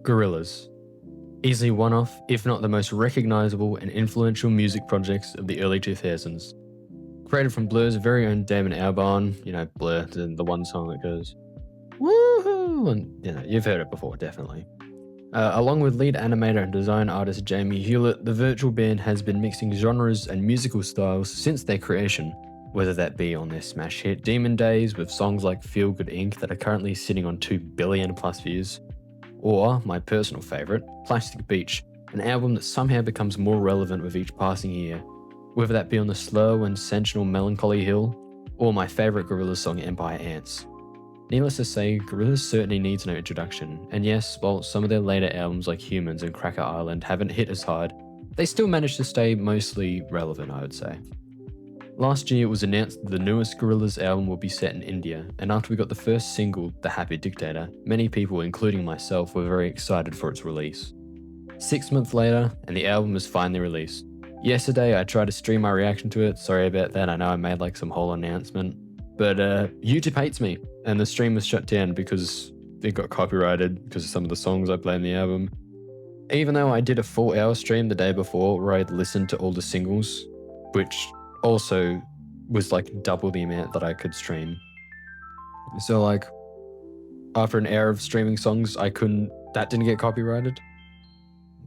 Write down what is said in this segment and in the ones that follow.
Gorillaz. Easily one of, if not the most recognizable and influential music projects of the early 2000s. Created from Blur's very own Damon Albarn, Blur, the one song that goes, woohoo, and you've heard it before, definitely. Along with lead animator and design artist Jamie Hewlett, the virtual band has been mixing genres and musical styles since their creation, whether that be on their smash hit Demon Days with songs like Feel Good Inc. that are currently sitting on 2 billion plus views, or my personal favourite, Plastic Beach, an album that somehow becomes more relevant with each passing year, whether that be on the slow and sensual Melancholy Hill, or my favourite Gorillaz song Empire Ants. Needless to say, Gorillaz certainly needs no introduction, and yes, while some of their later albums like Humans and Cracker Island haven't hit as hard, they still managed to stay mostly relevant, I would say. Last year it was announced that the newest Gorillaz album will be set in India, and after we got the first single, The Happy Dictator, many people, including myself, were very excited for its release. 6 months later, and the album is finally released. Yesterday I tried to stream my reaction to it, sorry about that, I know I made some whole announcement. But YouTube hates me, and the stream was shut down because it got copyrighted because of some of the songs I play in the album. Even though I did a full hour stream the day before where I'd listened to all the singles, which also was double the amount that I could stream. So after an hour of streaming songs, that didn't get copyrighted.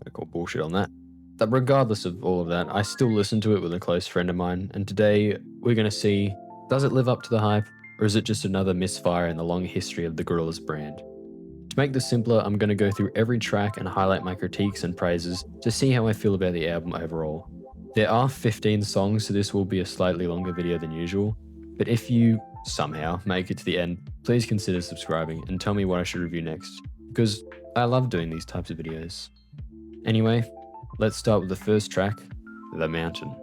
I call bullshit on that. But regardless of all of that, I still listen to it with a close friend of mine, and today we're going to see, does it live up to the hype, or is it just another misfire in the long history of the Gorillaz brand? To make this simpler, I'm going to go through every track and highlight my critiques and praises to see how I feel about the album overall. There are 15 songs, so this will be a slightly longer video than usual, but if you somehow make it to the end, please consider subscribing and tell me what I should review next, because I love doing these types of videos. Anyway, let's start with the first track, The Mountain.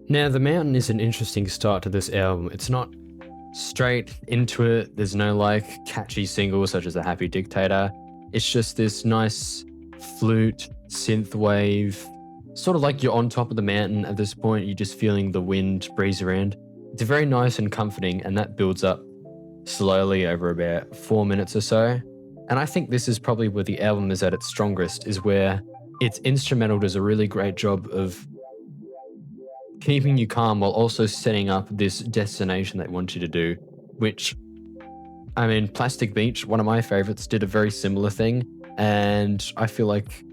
Now, The Mountain is an interesting start to this album. It's not straight into it. There's no catchy singles such as The Happy Dictator. It's just this nice flute, synthwave, sort of like you're on top of the mountain at this point. You're just feeling the wind breeze around. It's very nice and comforting, and that builds up slowly over about 4 minutes or so. And I think this is probably where the album is at its strongest, is where its instrumental does a really great job of keeping you calm while also setting up this destination they want you to do, which, Plastic Beach, one of my favorites, did a very similar thing, and I feel like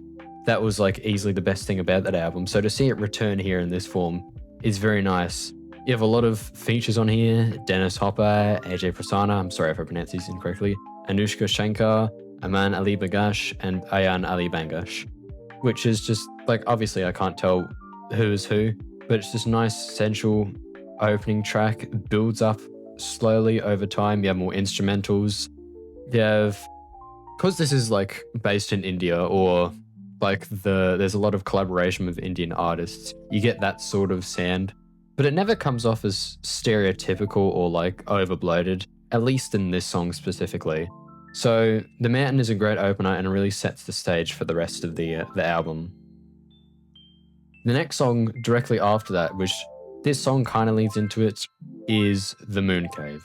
that was easily the best thing about that album. So to see it return here in this form is very nice. You have a lot of features on here: Dennis Hopper, AJ Prasanna, I'm sorry if I pronounced these incorrectly, Anushka Shankar, Aman Ali Bagash, and Ayan Ali Bangash, which is just obviously I can't tell who is who, but it's just nice, sensual opening track. It builds up slowly over time. You have more instrumentals. You have, because this is based in India, or there's a lot of collaboration with Indian artists, you get that sort of sound, but it never comes off as stereotypical or overbloated, at least in this song specifically. So The Mountain is a great opener and really sets the stage for the rest of the album. The next song directly after that, which this song kind of leads into it, is The Moon Cave.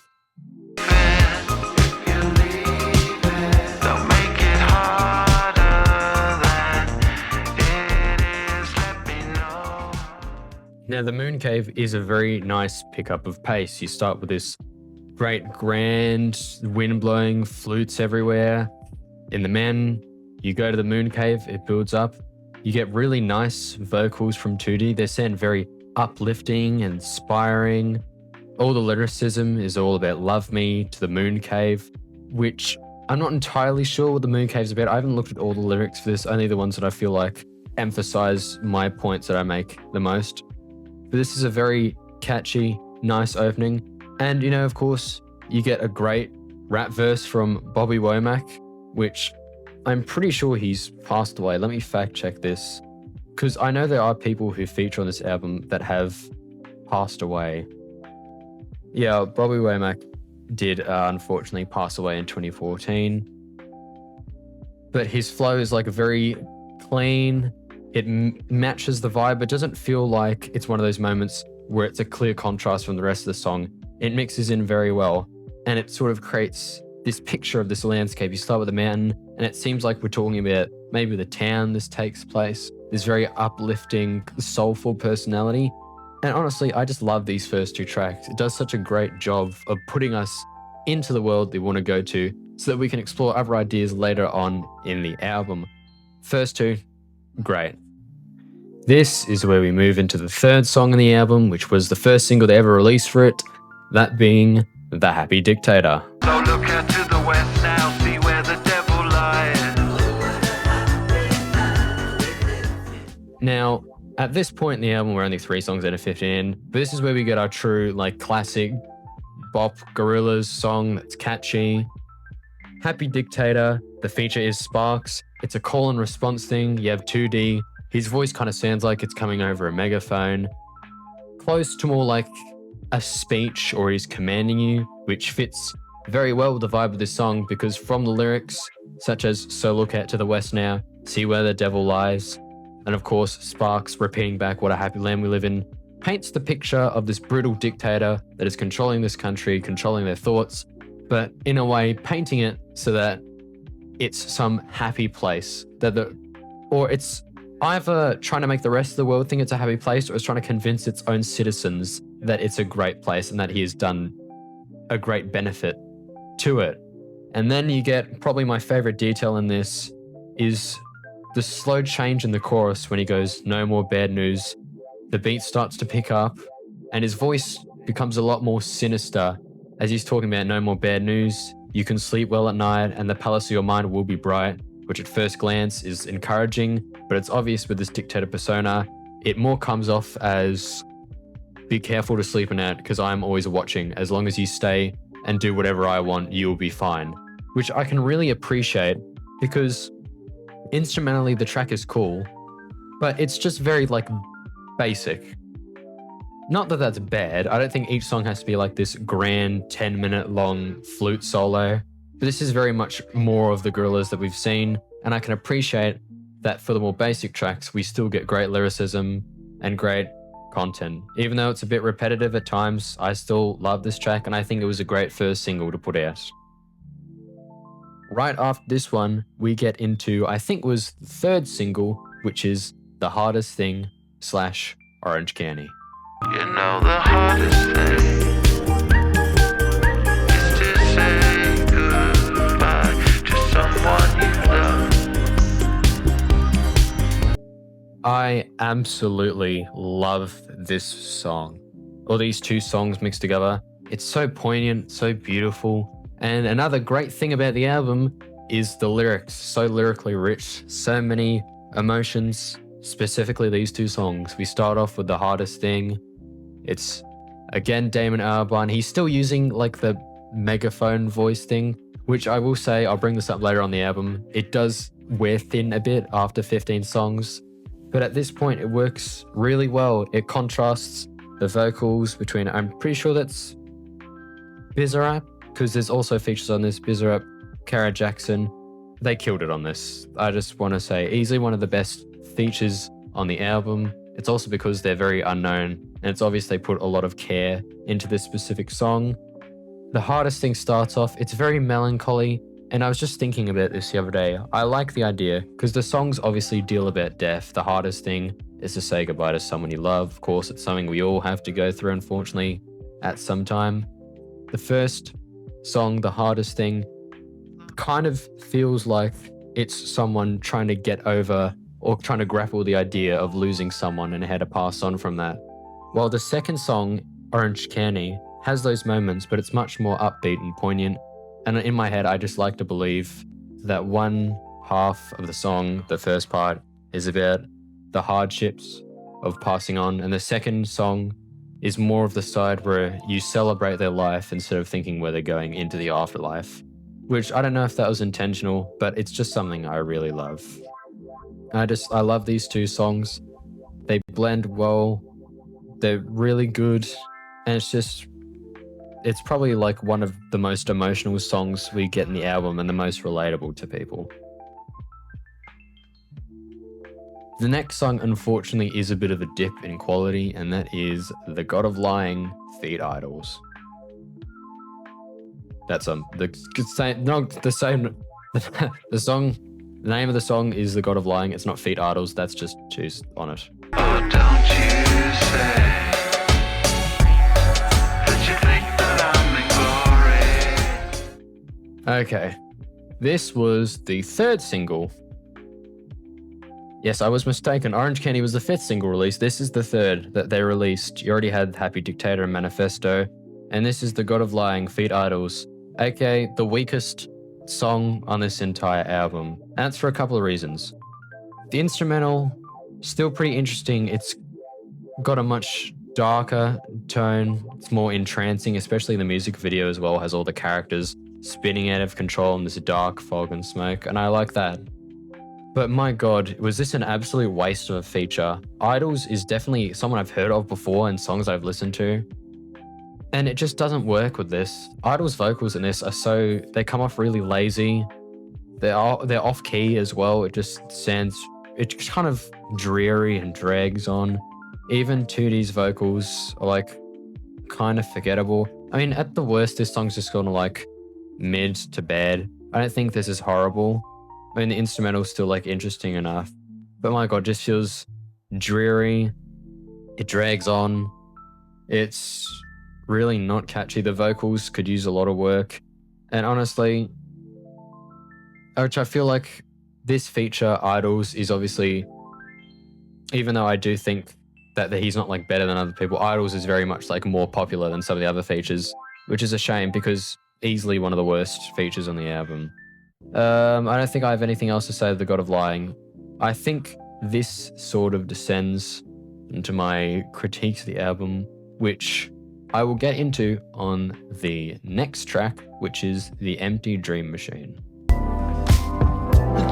Now, The Moon Cave is a very nice pickup of pace. You start with this great grand wind blowing, flutes everywhere. In the man, you go to the Moon Cave, it builds up. You get really nice vocals from Tootie. They sound very uplifting and inspiring. All the lyricism is all about love me to the Moon Cave, which I'm not entirely sure what the Moon Cave's about. I haven't looked at all the lyrics for this, only the ones that I feel emphasize my points that I make the most. But this is a very catchy, nice opening. And, of course, you get a great rap verse from Bobby Womack, which I'm pretty sure he's passed away. Let me fact check this, because I know there are people who feature on this album that have passed away. Yeah, Bobby Womack did unfortunately pass away in 2014. but his flow is like very clean. It matches the vibe. It doesn't feel like it's one of those moments where it's a clear contrast from the rest of the song. It mixes in very well, and it sort of creates this picture of this landscape. You start with a mountain, and it seems like we're talking about maybe the town this takes place, this very uplifting, soulful personality. And honestly, I just love these first two tracks. It does such a great job of putting us into the world they want to go to so that we can explore other ideas later on in the album. First two, great. This is where we move into the third song on the album, which was the first single they ever released for it, that being The Happy Dictator. So look out to the west now, see where the devil lies. Now, at this point in the album, we're only 3 songs out of 15, but this is where we get our true, like, classic bop Gorillaz song that's catchy. Happy Dictator, the feature is Sparks. It's a call and response thing. You have 2D. His voice kind of sounds like it's coming over a megaphone. Close to more like a speech, or he's commanding you, which fits very well with the vibe of this song, because from the lyrics, such as "So look out to the west now, see where the devil lies," and of course Sparks repeating back "what a happy land we live in," paints the picture of this brutal dictator that is controlling this country, controlling their thoughts, but in a way painting it so that it's some happy place, or it's either trying to make the rest of the world think it's a happy place, or it's trying to convince its own citizens that it's a great place and that he has done a great benefit to it. And then you get probably my favorite detail in this is the slow change in the chorus when he goes, "No more bad news." The beat starts to pick up and his voice becomes a lot more sinister as he's talking about no more bad news. You can sleep well at night and the palace of your mind will be bright, which at first glance is encouraging, but it's obvious with this dictator persona, it more comes off as be careful to sleep at night because I'm always watching. As long as you stay and do whatever I want, you'll be fine. Which I can really appreciate because instrumentally the track is cool, but it's just very like basic. Not that that's bad. I don't think each song has to be like this grand 10-minute long flute solo, but this is very much more of the Gorillaz that we've seen, and I can appreciate that for the more basic tracks, we still get great lyricism and great content. Even though it's a bit repetitive at times, I still love this track, and I think it was a great first single to put out. Right after this one, we get into, I think was the third single, which is The Hardest Thing / Orange County. You know the hardest thing is to say goodbye to someone you love. I absolutely love this song. Or these two songs mixed together. It's so poignant, so beautiful. And another great thing about the album is the lyrics. So lyrically rich, so many emotions, specifically these two songs. We start off with The Hardest Thing. It's, again, Damon Albarn. He's still using like the megaphone voice thing, which I will say, I'll bring this up later on the album. It does wear thin a bit after 15 songs, but at this point it works really well. It contrasts the vocals between, I'm pretty sure that's Bizarrap, because there's also features on this, Bizarrap, Kara Jackson. They killed it on this. I just want to say, easily one of the best features on the album. It's also because they're very unknown, and it's obvious they put a lot of care into this specific song. The Hardest Thing starts off, it's very melancholy, and I was just thinking about this the other day. I like the idea, because the songs obviously deal about death. The hardest thing is to say goodbye to someone you love. Of course, it's something we all have to go through, unfortunately, at some time. The first song, The Hardest Thing, kind of feels like it's someone trying to get over or trying to grapple with the idea of losing someone and how to pass on from that. While the second song, Orange County, has those moments, but it's much more upbeat and poignant. And in my head, I just like to believe that one half of the song, the first part, is about the hardships of passing on, and the second song is more of the side where you celebrate their life instead of thinking where they're going into the afterlife. Which I don't know if that was intentional, but it's just something I really love. I love these two songs. They blend well. They're really good. And it's probably like one of the most emotional songs we get in the album and the most relatable to people. The next song, unfortunately, is a bit of a dip in quality, and that is The God of Lying, Feet Idols. That's the same, no, the same, the song, the name of the song is The God of Lying. It's not Feet Idols, that's just Choose on it. Oh, don't you say that you think that I'm in glory. Okay, this was the third single. Yes, I was mistaken. Orange Candy was the fifth single release. This is the third that they released. You already had Happy Dictator and Manifesto, and this is The God of Lying, Feet Idols, aka the weakest song on this entire album. And that's for a couple of reasons. The instrumental, still pretty interesting. It's got a much darker tone. It's more entrancing, especially the music video as well, has all the characters spinning out of control in this dark fog and smoke, and I like that. But my God, was this an absolute waste of a feature? Idols is definitely someone I've heard of before and songs I've listened to, and it just doesn't work with this. Idols' vocals in this are they come off really lazy. They're off key as well. It's kind of dreary and drags on. Even 2D's vocals are like kind of forgettable. I mean, at the worst, this song's just kind of like mid to bad. I don't think this is horrible. I mean, the instrumental's still like interesting enough, but my God, just feels dreary. It drags on. It's really not catchy. The vocals could use a lot of work. And honestly, which I feel like this feature, Idols, is obviously, even though I do think that he's not like better than other people, Idols is very much like more popular than some of the other features, which is a shame because easily one of the worst features on the album. I don't think I have anything else to say to The God of Lying. I think this sort of descends into my critiques of the album, which I will get into on the next track, which is The Empty Dream Machine.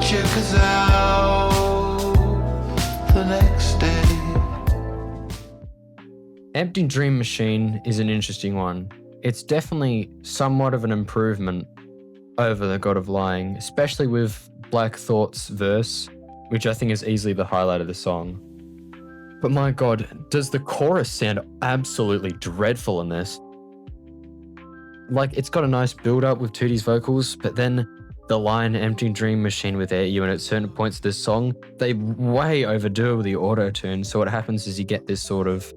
Check us out the next day. Empty Dream Machine is an interesting one. It's definitely somewhat of an improvement over The God of Lying, especially with Black Thought's verse, which I think is easily the highlight of the song. But my God, does the chorus sound absolutely dreadful in this? Like, it's got a nice build-up with 2D's vocals, but then the line "Empty Dream Machine without you," and at certain points of this song, they way overdo it with the auto-tune. So what happens is you get this sort of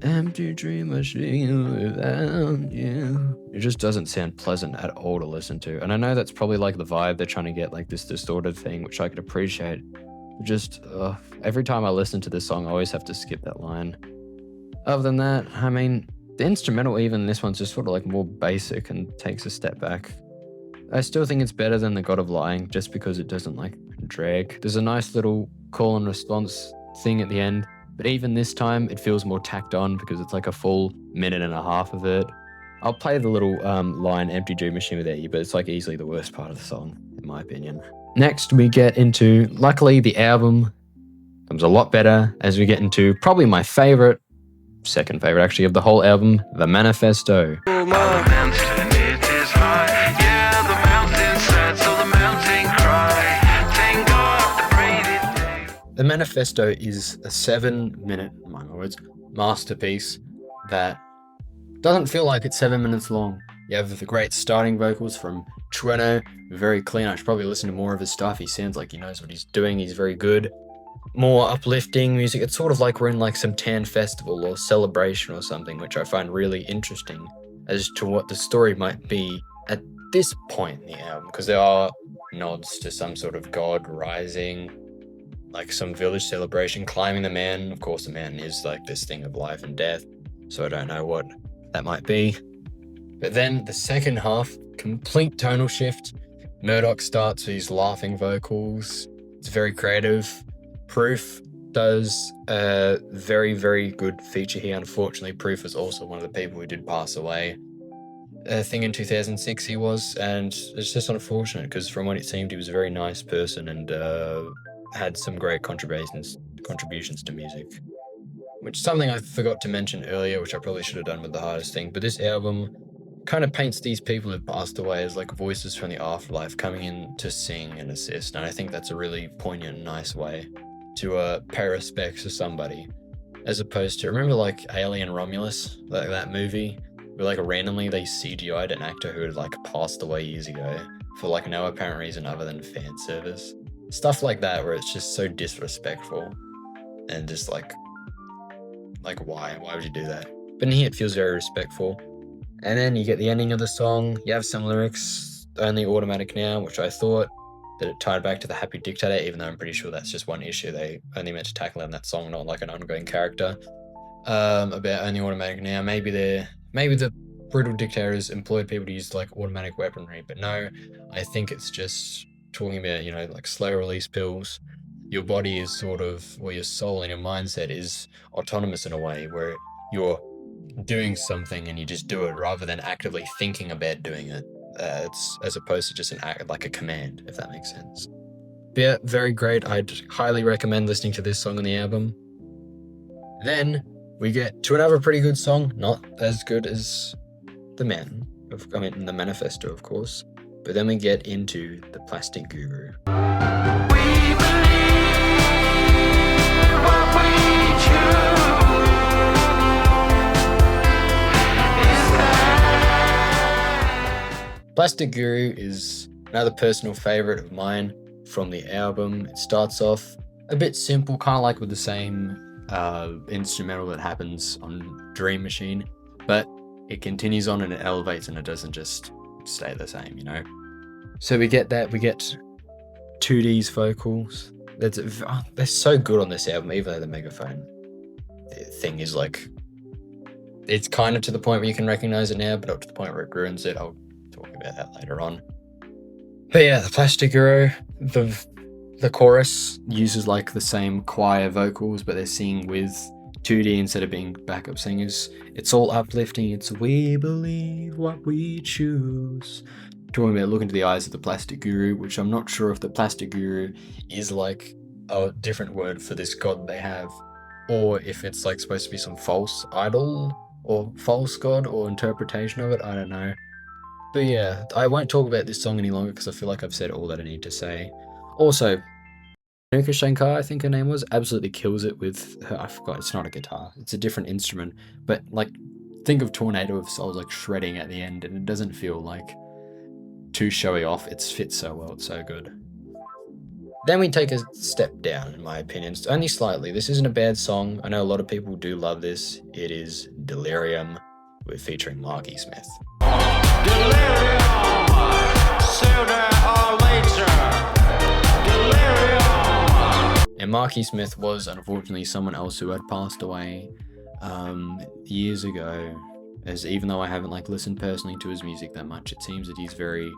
empty dream machine without you. It just doesn't sound pleasant at all to listen to. And I know that's probably like the vibe they're trying to get, like this distorted thing, which I could appreciate. Just every time I listen to this song, I always have to skip that line. Other than that, I mean, the instrumental, even this one's just sort of like more basic and takes a step back. I still think it's better than The God of Lying just because it doesn't like drag. There's a nice little call and response thing at the end, but even this time it feels more tacked on because it's like a full minute and a half of it. I'll play the little line "Empty Dream Machine without you," but it's like easily the worst part of the song, in my opinion. Next, we get into, luckily, the album becomes a lot better as we get into probably my favorite, second favorite actually, of the whole album, The Manifesto. The mountain, it is high. Yeah, the mountain said, so the mountain cry. Thank God the rainy day. The Manifesto is a 7-minute, among my words, masterpiece that doesn't feel like it's 7 minutes long. You have the great starting vocals from Trueno, very clean. I should probably listen to more of his stuff. He sounds like he knows what he's doing. He's very good. More uplifting music. It's sort of like we're in like some tan festival or celebration or something, which I find really interesting as to what the story might be at this point in the album, because there are nods to some sort of god rising, like some village celebration, climbing the man. Of course, the man is like this thing of life and death, so I don't know what that might be. But then the second half, complete tonal shift. Murdoch starts with his laughing vocals. It's very creative. Proof does a very, very good feature here. Unfortunately, Proof was also one of the people who did pass away. I think in 2006 he was, and it's just unfortunate because from what it seemed, he was a very nice person and had some great contributions to music. Which is something I forgot to mention earlier, which I probably should have done with The Hardest Thing, but this album kind of paints these people who passed away as like voices from the afterlife coming in to sing and assist, and I think that's a really poignant, nice way to pay respects to somebody, as opposed to, remember like Alien Romulus, like that movie, where like randomly they CGI'd an actor who had like passed away years ago for like no apparent reason other than fan service. Stuff like that where it's just so disrespectful and just like why would you do that? But in here it feels very respectful. And then you get the ending of the song. You have some lyrics, only automatic now, which I thought that it tied back to the Happy Dictator, even though I'm pretty sure that's just one issue they only meant to tackle in that song, not like an ongoing character. About only automatic now. Maybe the brutal dictators employed people to use like automatic weaponry, but no, I think it's just talking about, you know, like slow release pills. Your body is sort of, or your soul and your mindset is autonomous in a way where you're doing something and you just do it rather than actively thinking about doing it. It's as opposed to just an act, like a command, if that makes sense. But yeah, very great. I'd highly recommend listening to this song on the album. Then we get to another pretty good song, not as good as the Manifesto, of course. But then we get into the Plastic Guru. We believe what we choose is that. Plastic Guru is another personal favorite of mine from the album. It starts off a bit simple, kind of like with the same instrumental that happens on Dream Machine, but it continues on and it elevates and it doesn't just stay the same, you know? So we get 2D's vocals. They're so good on this album, even though the megaphone thing is like, it's kind of to the point where you can recognize it now, but not to the point where it ruins it. I'll talk about that later on. But yeah, the Plastic Guru, the chorus uses like the same choir vocals, but they're singing with 2D instead of being backup singers. It's all uplifting. It's we believe what we choose. Talking about look into the eyes of the Plastic Guru, which I'm not sure if the Plastic Guru is like a different word for this god they have, or if it's like supposed to be some false idol or false god or interpretation of it. I don't know. But yeah, I won't talk about this song any longer because I feel like I've said all that I need to say. Also, Anuka Shankar, I think her name was, absolutely kills it with her. I forgot, it's not a guitar, it's a different instrument. But like, think of Tornado of Souls like shredding at the end, and it doesn't feel like too showy off. It fits so well, it's so good. Then we take a step down, in my opinion, only slightly. This isn't a bad song. I know a lot of people do love this. It is Delirium, with featuring Marky Smith. Delirium, sooner or later. Delirium. And Marky Smith was unfortunately someone else who had passed away years ago. As even though I haven't like listened personally to his music that much, it seems that he's very,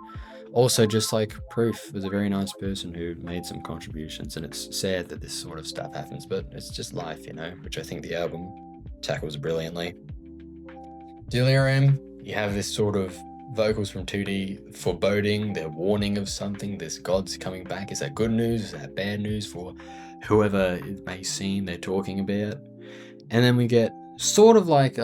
also just like Proof was a very nice person who made some contributions, and it's sad that this sort of stuff happens, but it's just life, you know, which I think the album tackles brilliantly. Delirium, you have this sort of vocals from 2D foreboding, they're warning of something, this god's coming back. Is that good news? Is that bad news for whoever it may seem they're talking about? And then we get sort of like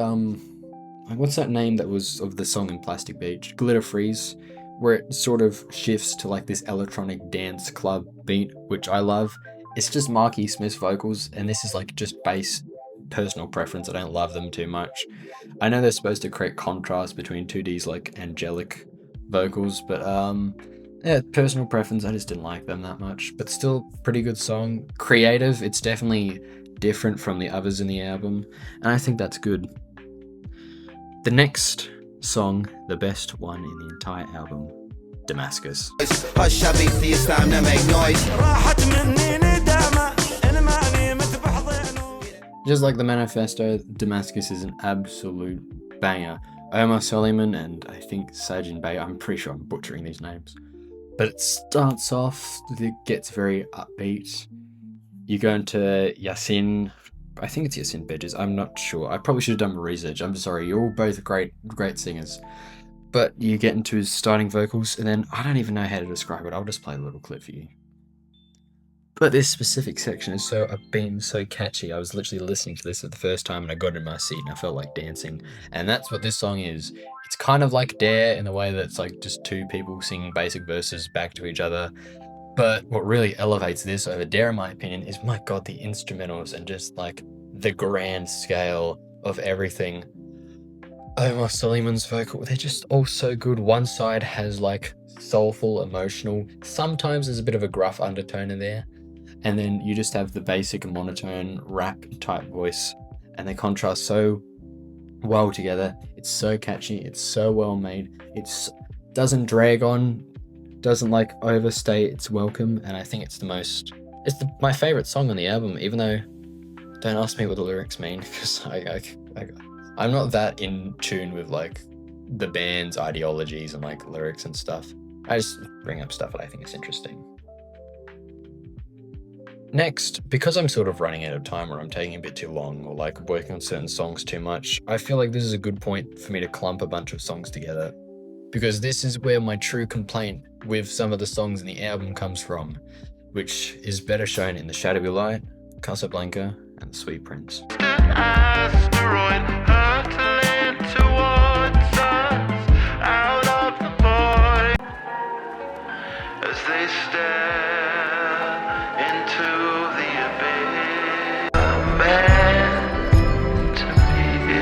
what's that name that was of the song in Plastic Beach? Glitter Freeze, where it sort of shifts to like this electronic dance club beat, which I love. It's just Marky Smith's vocals, and this is like just bass personal preference. I don't love them too much. I know they're supposed to create contrast between 2D's like angelic vocals, but yeah, personal preference, I just didn't like them that much. But still pretty good song. Creative, it's definitely different from the others in the album, and I think that's good. The next song, the best one in the entire album, Damascus. Just like the Manifesto, Damascus is an absolute banger. Omar Suleiman and I think Sajin Bey, I'm pretty sure I'm butchering these names. But it starts off, it gets very upbeat. You go into Yasin, I think it's Yasin Bedges, I'm not sure. I probably should have done my research, I'm sorry. You're all both great singers. But you get into his starting vocals, and then I don't even know how to describe it. I'll just play a little clip for you. But this specific section is so upbeat and so catchy. I was literally listening to this for the first time and I got in my seat and I felt like dancing. And that's what this song is. It's kind of like Dare in the way that it's like just two people singing basic verses back to each other. But what really elevates this over Dare, in my opinion, is, my God, the instrumentals and just like the grand scale of everything. Omar Suleiman's vocal, they're just all so good. One side has like soulful, emotional, sometimes there's a bit of a gruff undertone in there. And then you just have the basic monotone rap type voice, and they contrast so well together. It's so catchy, it's so well made, it's doesn't drag on, doesn't like overstay its welcome, and I think it's my favorite song on the album, even though don't ask me what the lyrics mean, because I'm not that in tune with like the band's ideologies and like lyrics and stuff. I just bring up stuff that I think is interesting. Next, because I'm sort of running out of time, or I'm taking a bit too long, or like working on certain songs too much, I feel like this is a good point for me to clump a bunch of songs together, because this is where my true complaint with some of the songs in the album comes from, which is better shown in The Shadowy Light, Casablanca, and The Sweet Prince. Asteroid hurtling towards us out of the void as they stare into the abyss. Meant to be.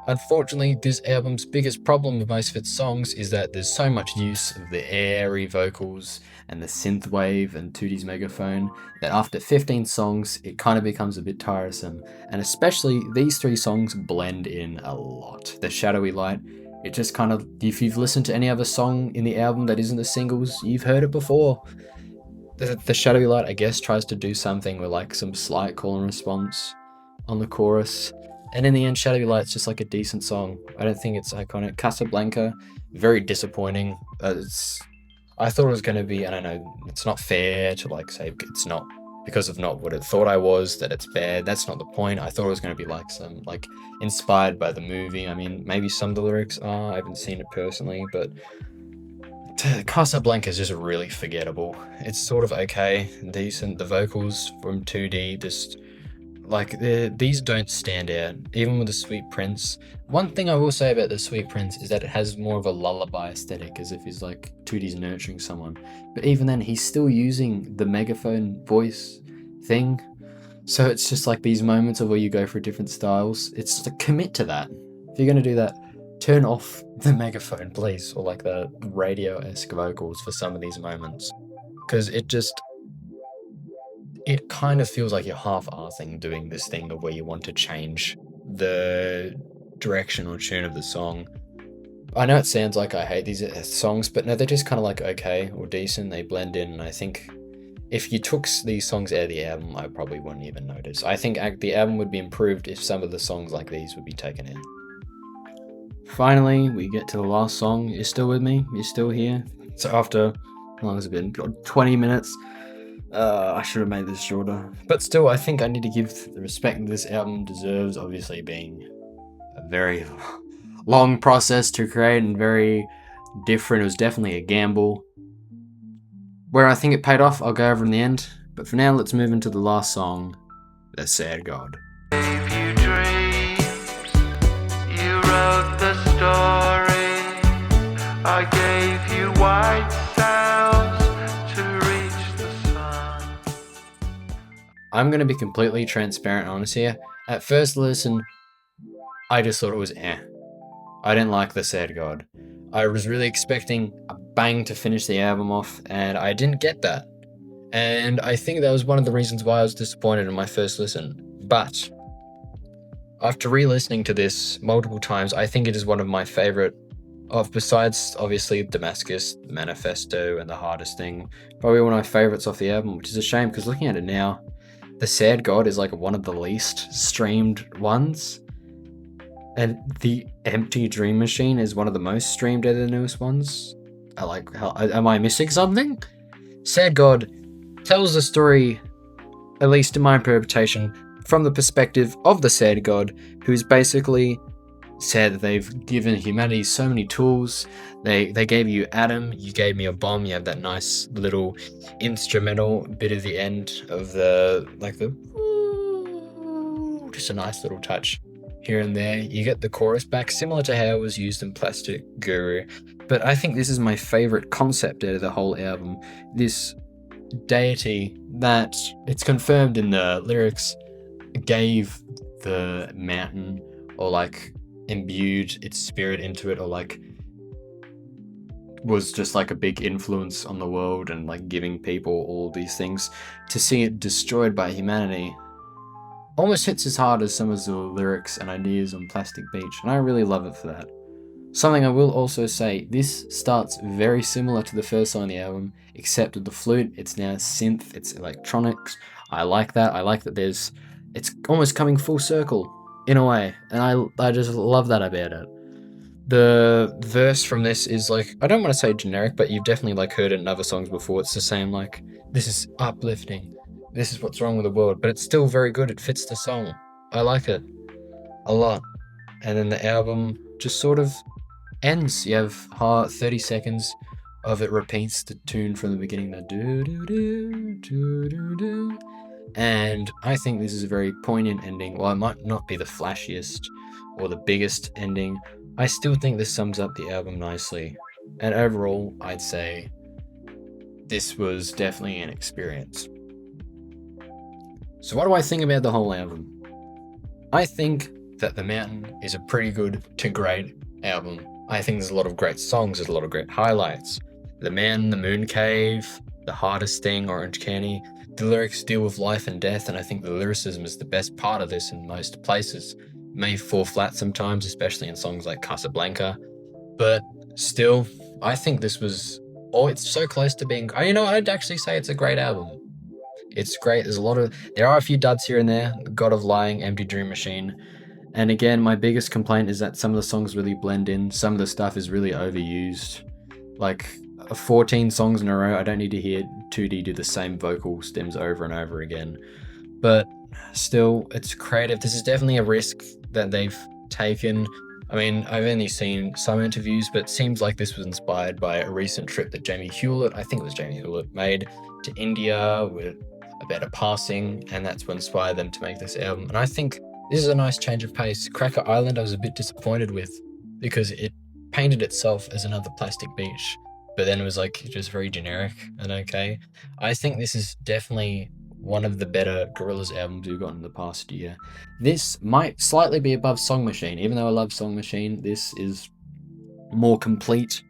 Unfortunately, this album's biggest problem with most of its songs is that there's so much use of the airy vocals and the synthwave and Tootie's megaphone that after 15 songs, it kind of becomes a bit tiresome. And especially these 3 songs blend in a lot. The Shadowy Light, it just kind of, if you've listened to any other song in the album that isn't the singles, you've heard it before. The Shadowy Light, I guess, tries to do something with like some slight call and response on the chorus. And in the end, Shadowy Light's just like a decent song. I don't think it's iconic. Casablanca, very disappointing. I thought it was going to be, I don't know, it's not fair to like say it's not, because of not what it thought I was, that it's bad. That's not the point. I thought it was going to be like some, like, inspired by the movie. I mean, maybe some of the lyrics are, I haven't seen it personally, but Casablanca is just really forgettable. It's sort of okay, decent. The vocals from 2D just, like, these don't stand out, even with The Sweet Prince. One thing I will say about The Sweet Prince is that it has more of a lullaby aesthetic, as if he's like 2D's nurturing someone. But even then, he's still using the megaphone voice thing. So it's just like these moments of where you go for different styles. It's like, commit to that. If you're going to do that, turn off the megaphone, please, or like the radio-esque vocals for some of these moments. Because it kind of feels like you're half-arsing doing this thing the way you want to change the direction or tune of the song. I know it sounds like I hate these songs, but no, they're just kind of like okay or decent. They blend in, and I think if you took these songs out of the album, I probably wouldn't even notice. I think the album would be improved if some of the songs like these would be taken out. Finally, we get to the last song. You're still with me? You're still here? So after, how long has it been? 20 minutes. I should have made this shorter. But still, I think I need to give the respect this album deserves, obviously being a very long process to create and very different. It was definitely a gamble. Where I think it paid off, I'll go over in the end. But for now, let's move into the last song, The Sad God. Gave you dreams, you wrote the story. I gave you white sails to reach the sun. I'm going to be completely transparent and honest here. At first listen, I just thought it was I didn't like The Sad God. I was really expecting a bang to finish the album off, and I didn't get that. And I think that was one of the reasons why I was disappointed in my first listen. But after re-listening to this multiple times, I think it is one of my favorite besides obviously Damascus, Manifesto, and The Hardest Thing, probably one of my favorites off the album, which is a shame because looking at it now, The Sad God is like one of the least streamed ones. And The Empty Dream Machine is one of the most streamed out of the newest ones. Am I missing something? Sad God tells the story, at least in my interpretation, from the perspective of the Sad God, who's basically said that they've given humanity so many tools. They gave you Adam, you gave me a bomb. You have that nice little instrumental bit at the end of just a nice little touch. here and there. You get the chorus back, similar to how it was used in Plastic Guru. But I think this is my favorite concept out of the whole album. This deity that it's confirmed in the lyrics gave the mountain, or like imbued its spirit into it, or like was just like a big influence on the world and like giving people all these things. To see it destroyed by humanity almost hits as hard as some of the lyrics and ideas on Plastic Beach, and I really love it for that. Something I will also say, this starts very similar to the first song on the album, except with the flute, it's now synth, it's electronics. I like that. I like that it's almost coming full circle in a way, and I just love that about it. The verse from this is like, I don't want to say generic, but you've definitely like heard it in other songs before. It's the same, like, this is uplifting, this is what's wrong with the world, but it's still very good. It fits the song. I like it a lot. And then the album just sort of ends. You have 30 seconds of it repeats the tune from the beginning, the do do do do do do. And I think this is a very poignant ending. While it might not be the flashiest or the biggest ending, I still think this sums up the album nicely. And overall, I'd say this was definitely an experience. So what do I think about the whole album? I think that The Mountain is a pretty good to great album. I think there's a lot of great songs, there's a lot of great highlights. The Man, the Moon Cave, The Hardest Thing, Orange Candy. The lyrics deal with life and death, and I think the lyricism is the best part of this in most places. It may fall flat sometimes, especially in songs like Casablanca, but still, I think this was, it's so close to being, I'd actually say it's a great album. It's great. There are a few duds here and there. God of Lying, Empty Dream Machine. And again, my biggest complaint is that some of the songs really blend in. Some of the stuff is really overused. Like 14 songs in a row, I don't need to hear 2D do the same vocal stems over and over again. But still, it's creative. This is definitely a risk that they've taken. I mean, I've only seen some interviews, but it seems like this was inspired by a recent trip that Jamie Hewlett made to India about a passing, and that's what inspired them to make this album. And I think this is a nice change of pace. Cracker Island I was a bit disappointed with, because it painted itself as another Plastic Beach, but then it was like just very generic and okay. I think this is definitely one of the better Gorillaz albums we've gotten in the past year. This might slightly be above Song Machine. Even though I love Song Machine, this is more complete,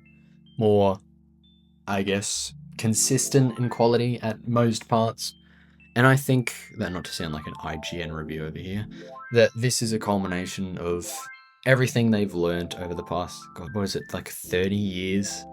more, I guess, consistent in quality at most parts. And I think that, not to sound like an IGN review over here, that this is a culmination of everything they've learned over the past, what is it, like 30 years?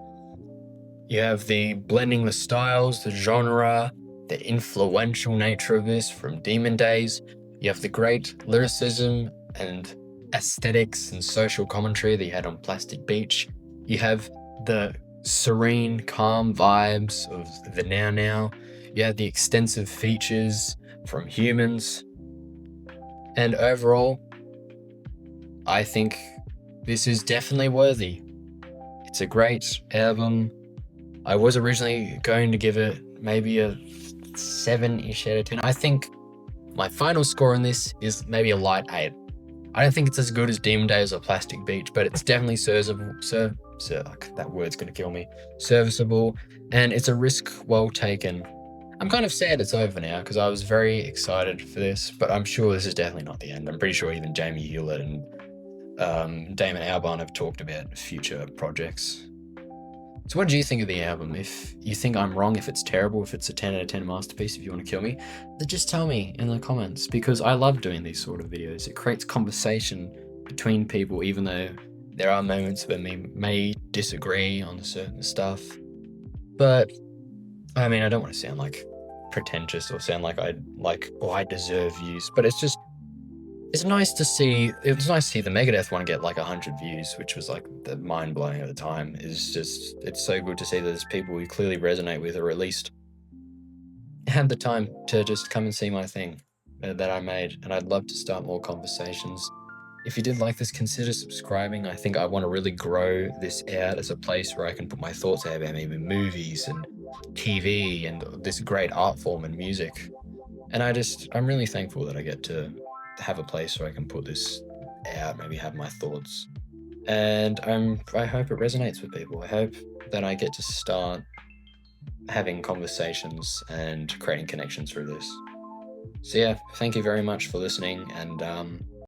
You have the blending the styles, the genre, the influential nature of this from Demon Days. You have the great lyricism and aesthetics and social commentary that you had on Plastic Beach. You have the serene, calm vibes of the Now Now. You have the extensive features from Humans. And overall, I think this is definitely worthy. It's a great album. I was originally going to give it maybe a 7-ish out of 10. I think my final score on this is maybe a light 8. I don't think it's as good as Demon Days or Plastic Beach, but it's definitely serviceable. That word's gonna kill me. Serviceable, and it's a risk well taken. I'm kind of sad it's over now, because I was very excited for this, but I'm sure this is definitely not the end. I'm pretty sure even Jamie Hewlett and Damon Albarn have talked about future projects. So what do you think of the album? If you think I'm wrong, if it's terrible, if it's a 10 out of 10 masterpiece, if you want to kill me, then just tell me in the comments, because I love doing these sort of videos. It creates conversation between people, even though there are moments where we may disagree on certain stuff. But, I mean, I don't want to sound like pretentious or sound like I deserve views, but it's nice to see the Megadeth one get like 100 views, which was like the mind blowing at the time. It's so good to see that there's people who clearly resonate with, or at least had the time to just come and see my thing that I made. And I'd love to start more conversations. If you did like this, consider subscribing. I think I want to really grow this out as a place where I can put my thoughts out about maybe movies and TV and this great art form and music. And I'm really thankful that I get to have a place where I can put this out, maybe have my thoughts. And I hope it resonates with people. I hope that I get to start having conversations and creating connections through this. So yeah, thank you very much for listening, and